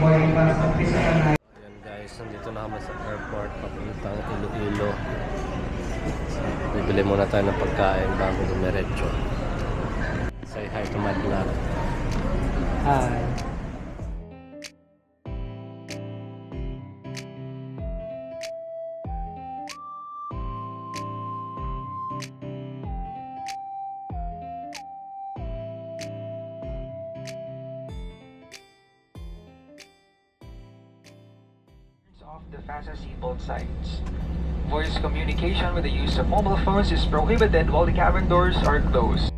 boarding pass office na na. Ayan guys, nandito na kami sa airport papuntang Iloilo. Bibili muna tayo ng pagkain bago dumiretso. Say hi to my vlog. Hi. Off the fasten seatbelt signs. Voice communication with the use of mobile phones is prohibited while the cabin doors are closed.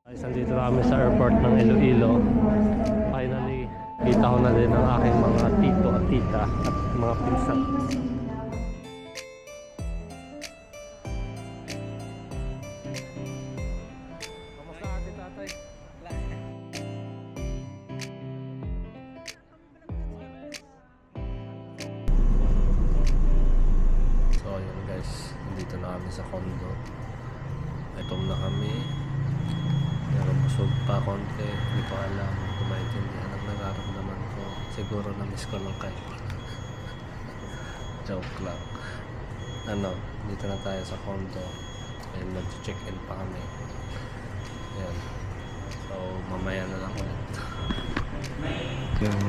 Guys, nandito na kami sa airport ng Iloilo. Finally, kita ko na din ang aking mga tito at tita at mga pinsan. So yun guys, nandito na kami sa condo. Itom na kami. Pero busog pa konti. Hindi ko alam kung maintindihan ang nararamdaman ko. Siguro na-miss ko lang kayo. Joke lang. Dito na tayo sa condo. And nag-check-in pa kami. Yan. So mamaya na lang ulit. Yan.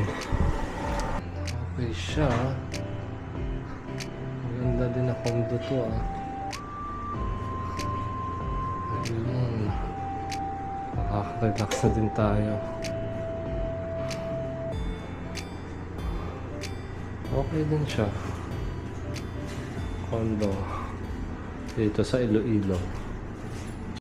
Okay siya. Maganda din na condo to Ayun. Nakaka-relax na din tayo. Okay din siya. Condo. Dito sa Iloilo.